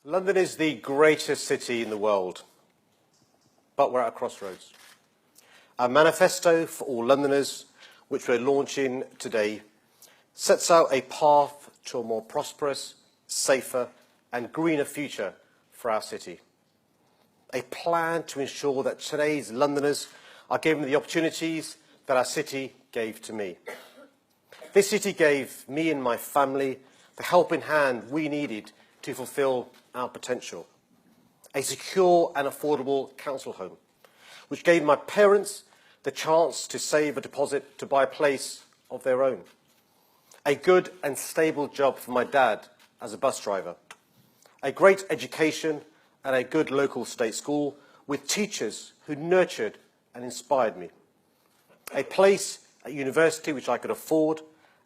London is the greatest city in the world, but we're at a crossroads. Our manifesto for all Londoners, which we're launching today, sets out a path to a more prosperous, safer and greener future for our city. A plan to ensure that today's Londoners are given the opportunities that our city gave to me. This city gave me and my family the helping hand we needed to fulfil our potential. A secure and affordable council home, which gave my parents the chance to save a deposit to buy a place of their own. A good and stable job for my dad as a bus driver. A great education and a good local state school with teachers who nurtured and inspired me. A place at university which I could afford,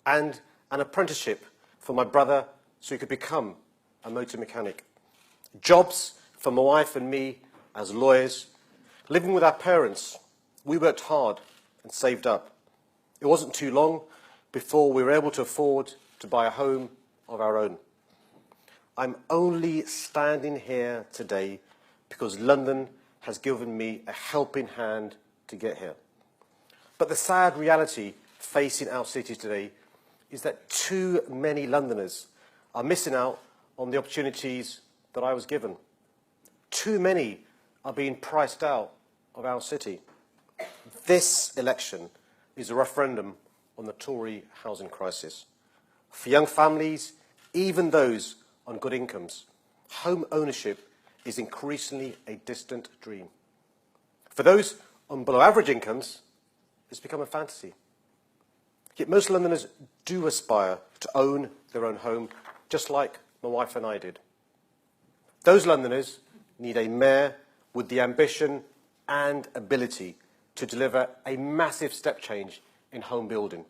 and an apprenticeship for my brother so he could become a motor mechanic. Jobs for my wife and me as lawyers. Living with our parents, we worked hard and saved up. It wasn't too long before we were able to afford to buy a home of our own. I'm only standing here today because London has given me a helping hand to get here. But the sad reality facing our city today is that too many Londoners are missing out on the opportunities that I was given. Too many are being priced out of our city. This election is a referendum on the Tory housing crisis. For young families, even those on good incomes, home ownership is increasingly a distant dream. For those on below average incomes, it's become a fantasy. Yet most Londoners do aspire to own their own home, just like my wife and I did. Those Londoners need a mayor with the ambition and ability to deliver a massive step change in home building.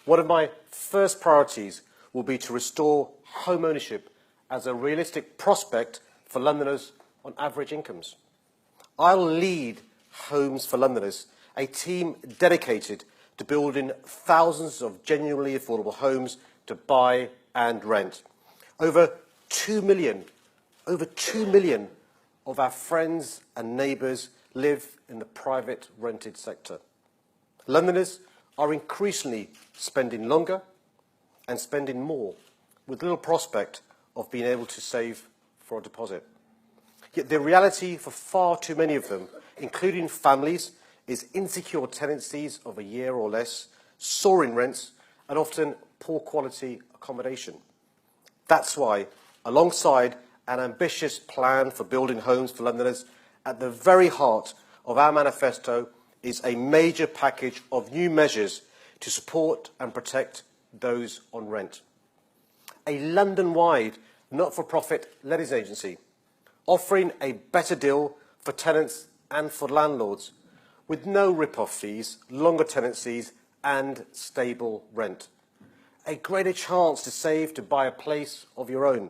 One of my first priorities will be to restore home ownership as a realistic prospect for Londoners on average incomes. I'll lead Homes for Londoners, a team dedicated to building thousands of genuinely affordable homes to buy and rent. Over 2 million of our friends and neighbours live in the private rented sector. Londoners are increasingly spending longer and spending more, with little prospect of being able to save for a deposit. Yet the reality for far too many of them, including families, is insecure tenancies of a year or less, soaring rents, and often poor quality accommodation. That's why, alongside an ambitious plan for building homes for Londoners, at the very heart of our manifesto is a major package of new measures to support and protect those on rent. A London-wide not-for-profit lettings agency offering a better deal for tenants and for landlords, with no rip-off fees, longer tenancies and stable rent. A greater chance to save to buy a place of your own.